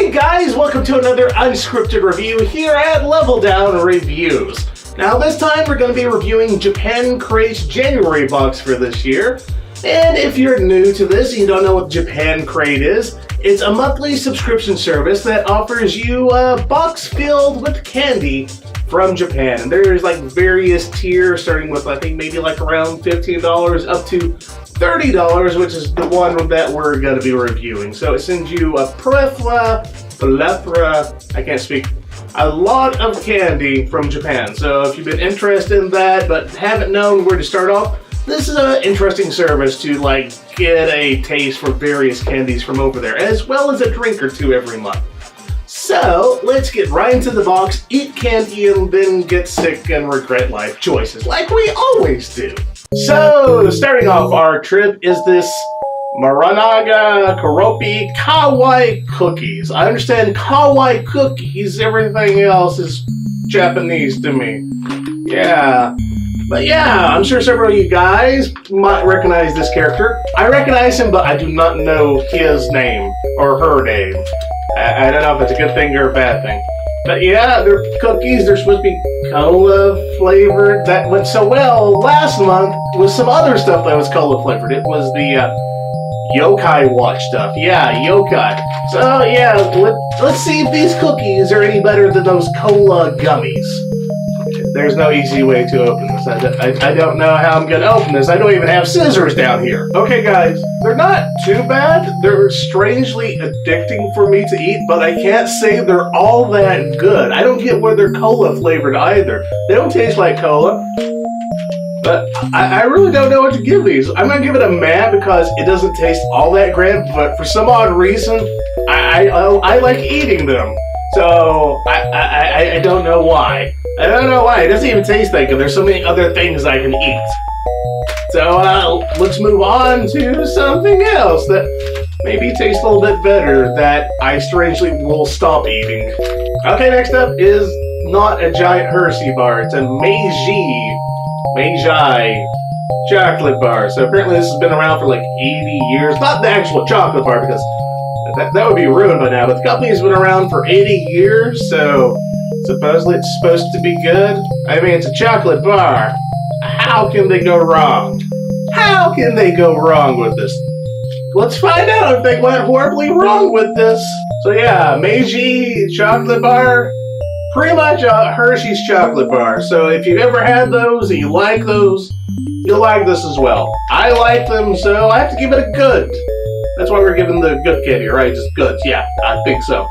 Hey guys, welcome to another Unscripted review here at Level Down Reviews. Now this time we're going to be reviewing Japan Crate's January box for this year. And if you're new to this and you don't know what Japan Crate is, it's a monthly subscription service that offers you a box filled with candy from Japan. And there's like various tiers starting with I think maybe like around $15 up to $30, which is the one that we're going to be reviewing. So it sends you a plethora, I can't speak, a lot of candy from Japan. So if you've been interested in that but haven't known where to start off, this is an interesting service to like get a taste for various candies from over there, as well as a drink or two every month. So let's get right into the box, eat candy, and then get sick and regret life choices like we always do. So, starting off our trip is this Maranaga Karopi Kawaii Cookies. I understand Kawaii Cookies, everything else is Japanese to me. Yeah. But yeah, I'm sure several of you guys might recognize this character. I recognize him, but I do not know his name or her name. I don't know if it's a good thing or a bad thing. But yeah, they're cookies. They're supposed to be cola flavored. That went so well last month with some other stuff that was cola flavored. It was the yokai watch stuff. Yeah, yokai. So yeah, let's see if these cookies are any better than those cola gummies. There's no easy way to open this. I don't know how I'm going to open this. I don't even have scissors down here. Okay, guys, they're not too bad. They're strangely addicting for me to eat, but I can't say they're all that good. I don't get where they're cola flavored either. They don't taste like cola. But I really don't know what to give these. I'm going to give it a meh because it doesn't taste all that great, but for some odd reason, I like eating them. So I don't know why. I don't know why. It doesn't even taste that good. There's so many other things I can eat. So let's move on to something else that maybe tastes a little bit better that I strangely will stop eating. Okay, next up is not a giant Hershey bar. It's a Meiji chocolate bar. So apparently this has been around for like 80 years. Not the actual chocolate bar because that would be ruined by now. But the company has been around for 80 years, so supposedly it's supposed to be good. I mean, it's a chocolate bar. How can they go wrong? How can they go wrong with this? Let's find out if they went horribly wrong with this. So yeah, Meiji chocolate bar. Pretty much a Hershey's chocolate bar. So if you've ever had those and you like those, you'll like this as well. I like them, so I have to give it a good. That's why we're giving the good candy, right? Just good. Yeah, I think so.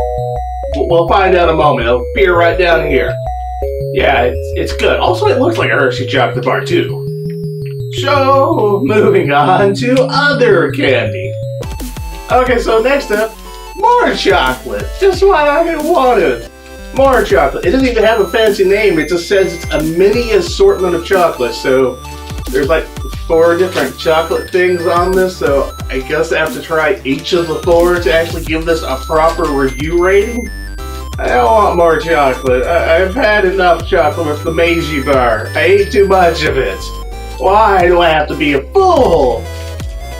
We'll find out in a moment. It'll appear right down here. Yeah, it's good. Also, it looks like a Hershey chocolate bar, too. So, moving on to other candy. Okay, so next up, more chocolate. Just what I wanted. More chocolate. It doesn't even have a fancy name. It just says it's a mini assortment of chocolate. So, there's like 4 different chocolate things on this. So, I guess I have to try each of the 4 to actually give this a proper review rating. I don't want more chocolate. I've had enough chocolate with the Meiji bar. I ate too much of it. Why do I have to be a fool?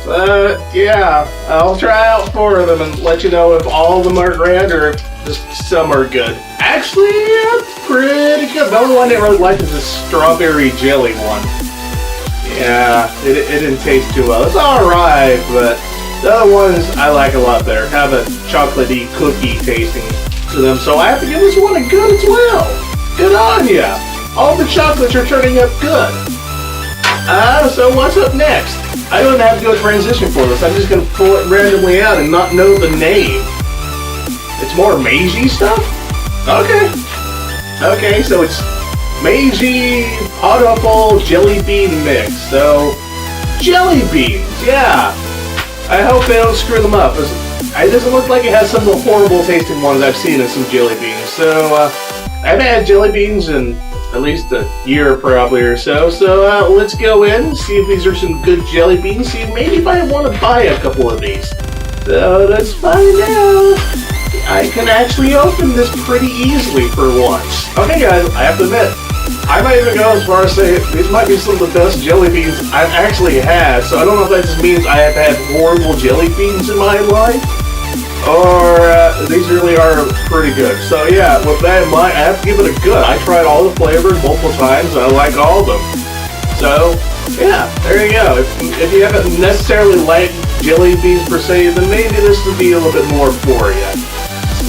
But yeah, I'll try out 4 of them and let you know if all of them are grand or if just some are good. Actually, it's pretty good. The only one I didn't really like is the strawberry jelly one. Yeah, it didn't taste too well. It's alright, but the other ones I like a lot better. Have a chocolatey cookie tasting to them, so I have to give this one a good as well. Good on ya! All the chocolates are turning up good. So what's up next? I don't have to do a transition for this. I'm just going to pull it randomly out and not know the name. It's more Meiji stuff? Okay. Okay, so it's Meiji Pineapple Jelly Bean Mix. So, jelly beans, yeah. I hope they don't screw them up. It doesn't look like it has some of the horrible tasting ones I've seen in some jelly beans. So, I haven't had jelly beans in at least a year probably or so. So, let's go in, see if these are some good jelly beans, see if maybe I want to buy a couple of these. So, let's find out. I can actually open this pretty easily for once. Okay guys, I have to admit, I might even go as far as say these might be some of the best jelly beans I've actually had, so I don't know if that just means I have had horrible jelly beans in my life, or these really are pretty good. So yeah, with that in mind, I have to give it a good. I tried all the flavors multiple times, and I like all of them. So yeah, there you go. If you haven't necessarily liked jelly beans per se, then maybe this would be a little bit more for you.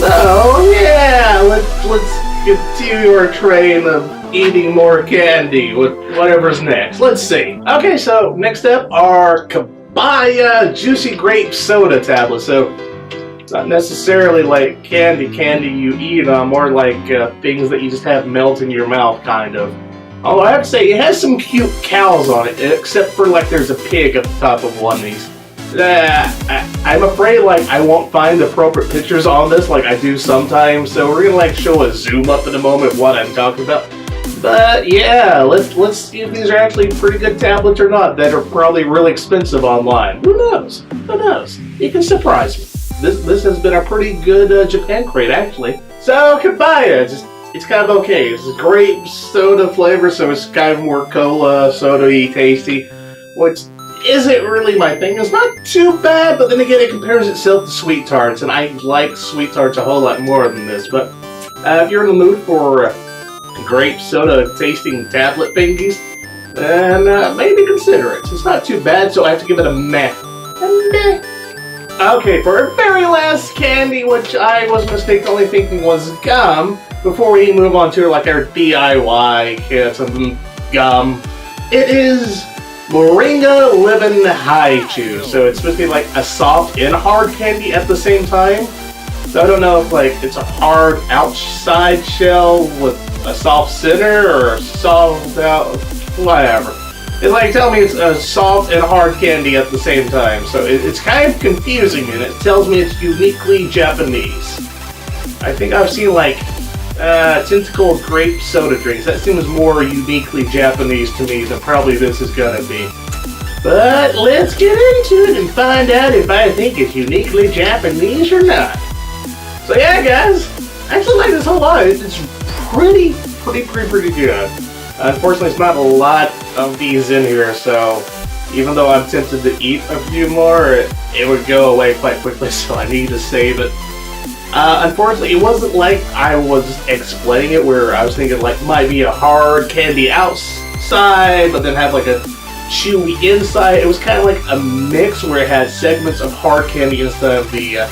So yeah, let's continue our train of eating more candy with whatever's next. Let's see. Okay, so next up are Kabaya Juicy Grape Soda tablets. So not necessarily like candy you eat, more like things that you just have melt in your mouth, kind of. Although I have to say, it has some cute cows on it, except for like there's a pig at the top of one of these. I'm afraid like I won't find the appropriate pictures on this like I do sometimes, so we're gonna like show a zoom up in a moment of what I'm talking about. But yeah, let's see if these are actually pretty good tablets or not that are probably really expensive online. Who knows? Who knows? You can surprise me. This has been a pretty good Japan crate actually. So Kabaya, it's kind of okay. It's a grape soda flavor, so it's kind of more cola, soda-y, tasty, which isn't really my thing. It's not too bad, but then again, it compares itself to sweet tarts, and I like sweet tarts a whole lot more than this. But if you're in the mood for grape soda tasting tablet thingies, then maybe consider it. It's not too bad, so I have to give it a meh. A meh. Okay, for our very last candy, which I was mistakenly thinking was gum, before we move on to like our DIY kits and gum, it is Moringa Livin' High Chew. So it's supposed to be like a soft and hard candy at the same time. So I don't know if like it's a hard outside shell with a soft center or a soft out, whatever. It's like telling me it's a soft and hard candy at the same time. So it's kind of confusing, and it tells me it's uniquely Japanese. I think I've seen like tentacle grape soda drinks. That seems more uniquely Japanese to me than probably this is gonna be. But let's get into it and find out if I think it's uniquely Japanese or not. So yeah, guys, I actually like this whole lot. It's pretty good. Unfortunately, it's not a lot of these in here, so even though I'm tempted to eat a few more, it would go away quite quickly, so I need to save it. Unfortunately, it wasn't like I was explaining it where I was thinking like might be a hard candy outside, but then have like a chewy inside. It was kind of like a mix where it had segments of hard candy instead of the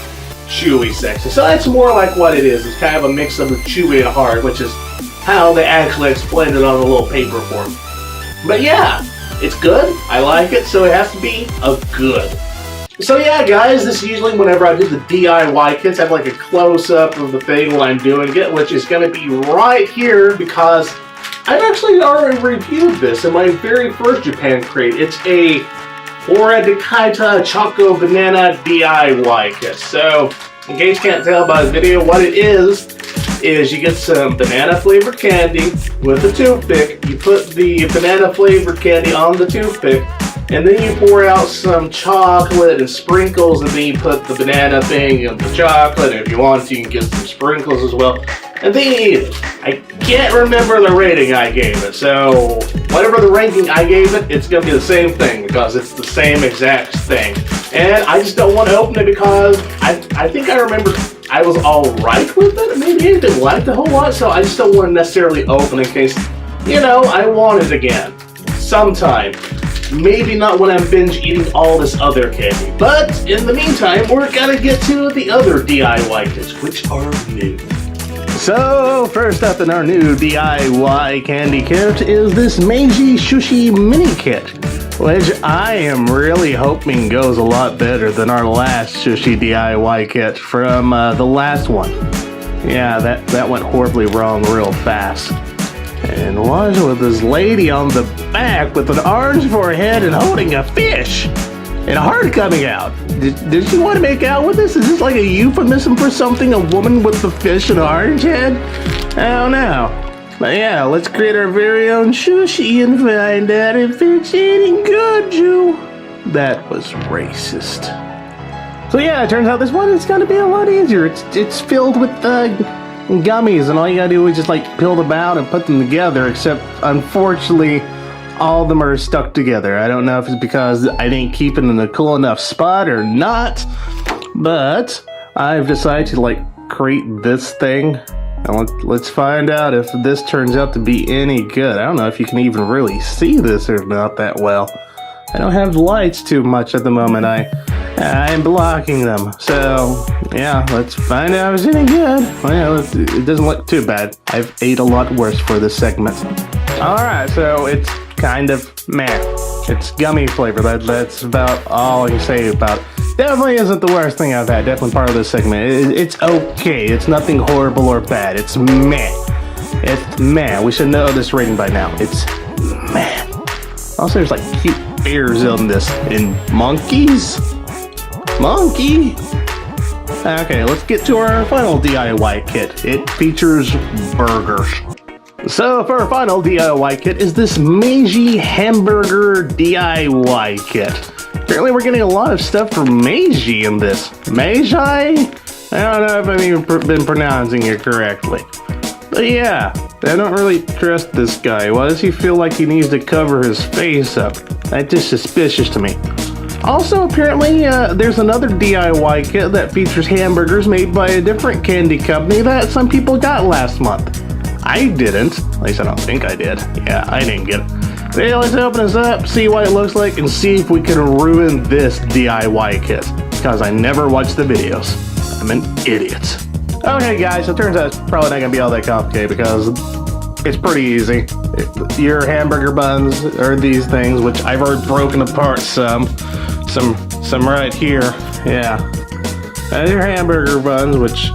chewy section. So that's more like what it is. It's kind of a mix of the chewy and hard, which is how they actually explained it on a little paper form. But yeah, it's good. I like it, so it has to be a good. So yeah, guys, this is usually whenever I do the DIY kits, I have like a close-up of the thing when I'm doing it, which is going to be right here because I've actually already reviewed this in my very first Japan crate. It's a Oradikaita Choco Banana DIY kit. So, in case you can't tell by the video, what it is you get some banana flavored candy with a toothpick. You put the banana flavored candy on the toothpick, and then you pour out some chocolate and sprinkles, and then you put the banana thing in the chocolate, and if you want to, you can get some sprinkles as well. And then you eat it. I can't remember the rating I gave it, so whatever the ranking I gave it, it's going to be the same thing because it's the same exact thing. And I just don't want to open it because I think I remember I was alright with it. Maybe I didn't like it a whole lot, so I just don't want to necessarily open in case, you know, I want it again. Sometime. Maybe not when I'm binge eating all this other candy. But in the meantime, we're going to get to the other DIY kits, which are new. So, first up in our new DIY candy kit is this Meiji Sushi Mini Kit, which I am really hoping goes a lot better than our last sushi DIY kit from the last one. Yeah, that went horribly wrong real fast. And was with this lady on the back with an orange forehead and holding a fish and a heart coming out. Did she want to make out with us? Is this like a euphemism for something? A woman with the fish and orange head? I don't know. But yeah, let's create our very own sushi and find out if it's any good, Jew. That was racist. So yeah, it turns out this one is going to be a lot easier. It's filled with gummies, and all you gotta do is just like peel them out and put them together, except unfortunately all of them are stuck together. I don't know if it's because I didn't keep it in a cool enough spot or not, but I've decided to like create this thing. And let's find out if this turns out to be any good. I don't know if you can even really see this or not that well. I don't have lights too much at the moment. I'm blocking them. So, yeah, let's find out if it's any good. Well, it doesn't look too bad. I've ate a lot worse for this segment. Alright, so it's kind of meh. It's gummy flavor. That's about all I can say about it. Definitely isn't the worst thing I've had. Definitely part of this segment. It's okay. It's nothing horrible or bad. It's meh. It's meh. We should know this rating by now. It's meh. Also, there's like cute bears in this. And monkeys? Monkey? Okay, let's get to our final DIY kit. It features burgers. So for our final DIY kit is this Meiji hamburger DIY kit. Apparently we're getting a lot of stuff from Meiji in this. Meiji? I don't know if I've even been pronouncing it correctly. But yeah, I don't really trust this guy. Why does he feel like he needs to cover his face up? That's just suspicious to me. Also, apparently, there's another DIY kit that features hamburgers made by a different candy company that some people got last month. I didn't. At least I don't think I did. Yeah, I didn't get it. So yeah, let's open this up, see what it looks like, and see if we can ruin this DIY kit. Because I never watched the videos. I'm an idiot. Okay, guys, so it turns out it's probably not going to be all that complicated because it's pretty easy. Your hamburger buns are these things, which I've already broken apart some right here. Yeah. Your hamburger buns, which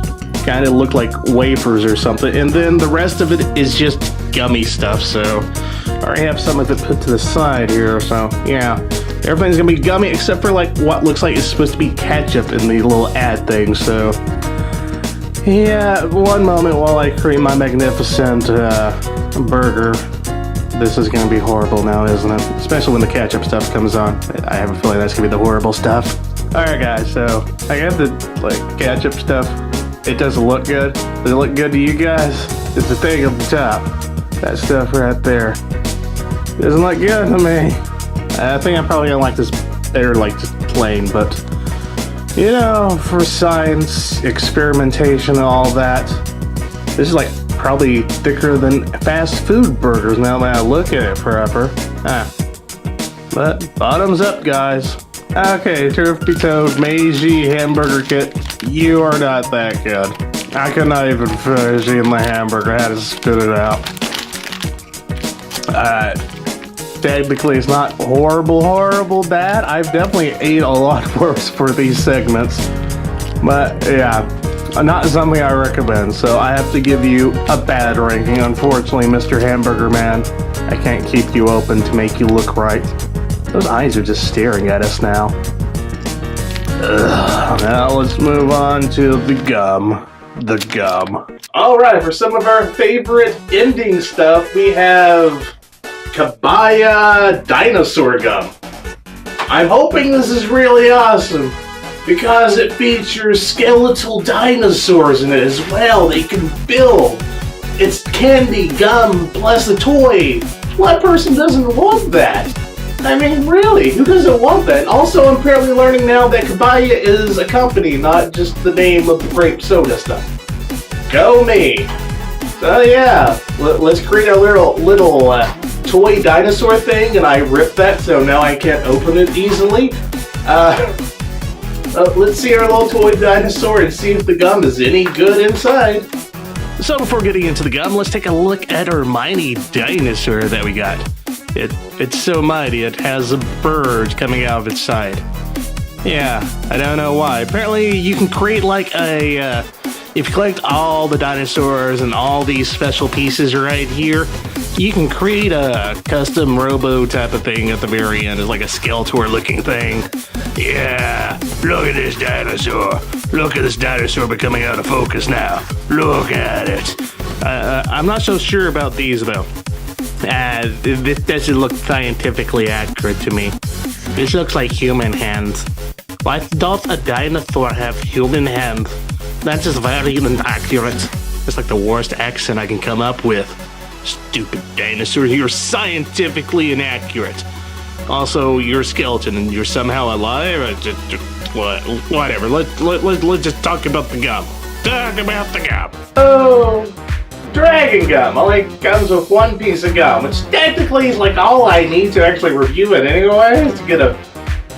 kind of look like wafers or something, and then the rest of it is just gummy stuff. So I already have some of it put to the side here. So yeah, everything's gonna be gummy except for like what looks like it's supposed to be ketchup in the little ad thing. So yeah, one moment while I create my magnificent burger. This is gonna be horrible now, isn't it? Especially when the ketchup stuff comes on. I have a feeling that's gonna be the horrible stuff. Alright guys, so I got the ketchup stuff. It doesn't look good. Does it look good to you guys? It's the thing up the top. That stuff right there. Doesn't look good to me. I think I'm probably gonna like this better like just plain, but you know, for science, experimentation, and all that. This is like probably thicker than fast food burgers now that I look at it proper. But bottoms up, guys. Okay, truth be told, Meiji hamburger kit, you are not that good. I could not even finish eating the hamburger. I had to spit it out. Technically, it's not horrible bad. I've definitely ate a lot worse for these segments. But yeah, not something I recommend. So I have to give you a bad ranking. Unfortunately, Mr. Hamburger Man, I can't keep you open to make you look right. Those eyes are just staring at us now. Now let's move on to the gum. The gum. Alright, for some of our favorite ending stuff, we have Kabaya Dinosaur Gum. I'm hoping this is really awesome because it features skeletal dinosaurs in it as well. They can build. It's candy, gum, plus a toy. What person doesn't want that? I mean, really, who doesn't want that? Also, I'm apparently learning now that Kabaya is a company, not just the name of the grape soda stuff. Go me! So yeah, let's create a little toy dinosaur thing, and I ripped that, so now I can't open it easily. Let's see our little toy dinosaur and see if the gum is any good inside. So before getting into the gum, let's take a look at our mighty dinosaur that we got. It's so mighty, it has a bird coming out of its side. Yeah, I don't know why. Apparently you can create like a, if you collect all the dinosaurs and all these special pieces right here, you can create a custom robo type of thing at the very end. It's like a Skeletor looking thing. Yeah, look at this dinosaur. Look at this dinosaur becoming out of focus now. Look at it. I'm not so sure about these though. This doesn't look scientifically accurate to me. This looks like human hands. Why does a dinosaur have human hands? That's just very inaccurate. It's like the worst accent I can come up with. Stupid dinosaur, you're scientifically inaccurate. Also, you're a skeleton and you're somehow alive. Whatever. Let's just talk about the gum. Talk about the gum. Oh, Dragon Gum only comes with one piece of gum, which technically is like all I need to actually review it anyway, to get a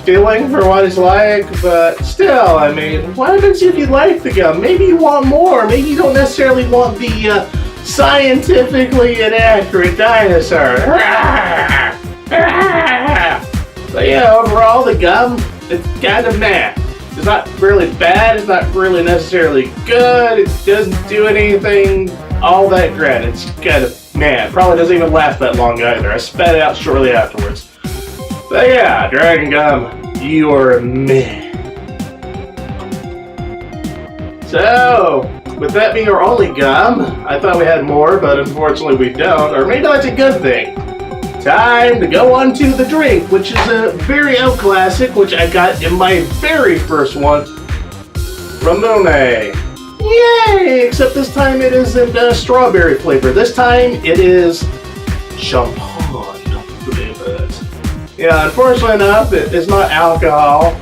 feeling for what it's like, but still, I mean, what happens if you like the gum? Maybe you want more, maybe you don't necessarily want the scientifically inaccurate dinosaur. But yeah, overall the gum, it's kind of meh. It's not really bad, it's not really necessarily good, it doesn't do anything all that great. It's kind of meh. Probably doesn't even last that long either. I spat it out shortly afterwards. But yeah, Dragon Gum, you are meh. So, with that being our only gum, I thought we had more, but unfortunately we don't, or maybe that's a good thing. Time to go on to the drink, which is a very old classic, which I got in my very first one, Ramune. Yay! Except this time it isn't strawberry flavor. This time it is champagne flavored. Yeah, unfortunately enough, it's not alcohol.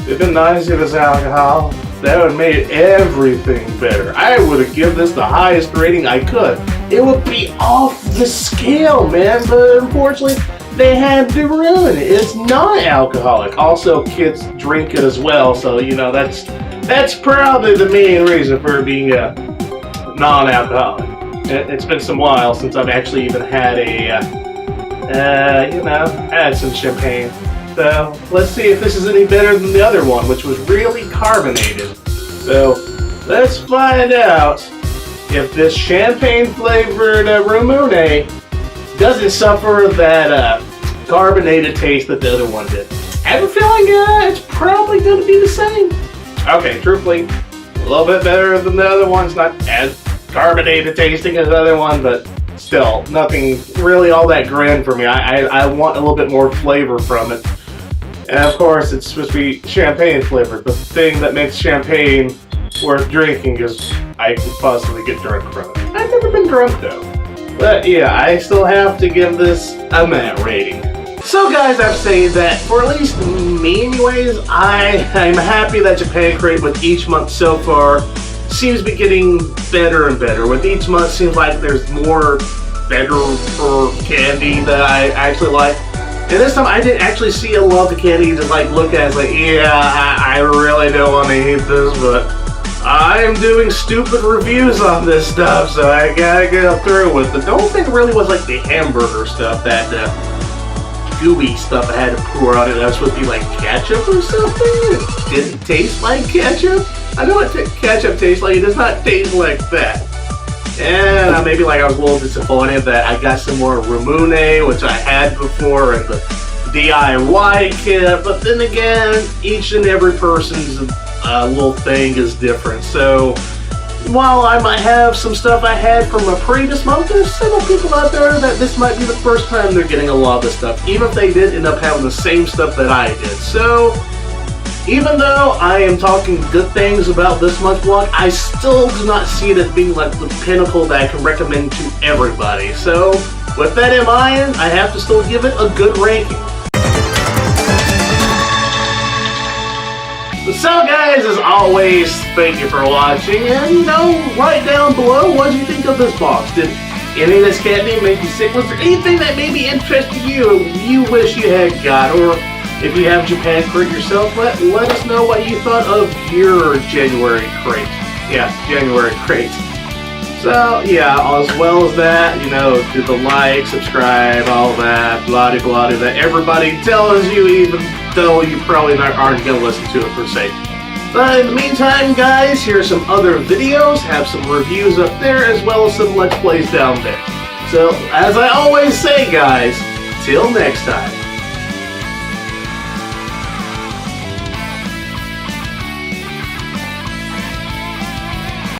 It'd been nice if it's alcohol. That would have made everything better. I would have given this the highest rating I could. It would be off the scale, man, but unfortunately, they had to ruin it. It's non-alcoholic. Also, kids drink it as well, so, you know, that's probably the main reason for it being non-alcoholic. It's been some while since I've actually even had had some champagne. So, let's see if this is any better than the other one, which was really carbonated. So, let's find out if this champagne-flavored Ramune doesn't suffer that carbonated taste that the other one did. I have a feeling it's probably going to be the same. Okay, truthfully, a little bit better than the other one. It's not as carbonated tasting as the other one, but still, nothing really all that grand for me. I want a little bit more flavor from it. And of course, it's supposed to be champagne flavored, but the thing that makes champagne worth drinking is I could possibly get drunk from it. I've never been drunk though. But yeah, I still have to give this a meh rating. So guys, I've said that for at least me anyways, I'm happy that Japan Crate with each month so far seems to be getting better and better. With each month seems like there's more better for candy that I actually like. And this time I didn't actually see a lot of the candy, just like look at it like, yeah, I really don't want to eat this, but I am doing stupid reviews on this stuff, so I gotta go through with it. The only thing really was like the hamburger stuff, that gooey stuff I had to pour on it. That was supposed to be like ketchup or something. It didn't taste like ketchup. I know what ketchup tastes like. It does not taste like that. And maybe like I was a little disappointed that I got some more Ramune, which I had before, and the DIY kit. But then again, each and every person's little thing is different. So while I might have some stuff I had from a previous month, there's several people out there that this might be the first time they're getting a lot of this stuff, even if they did end up having the same stuff that I did. So even though I am talking good things about this month's vlog, I still do not see it as being like the pinnacle that I can recommend to everybody. So with that in mind, I have to still give it a good ranking. So guys, as always, thank you for watching, and write down below what you think of this box. Did any of this candy make you sick? Was there anything that maybe interested you wish you had got? Or if you have Japan Crate yourself, let us know what you thought of your January crate. Yeah, January crate. So yeah, as well as that, do the like, subscribe, all that, blah blah that everybody tells you, even though you probably aren't going to listen to it per se. But in the meantime, guys, here's some other videos, have some reviews up there, as well as some Let's Plays down there. So, as I always say, guys, till next time.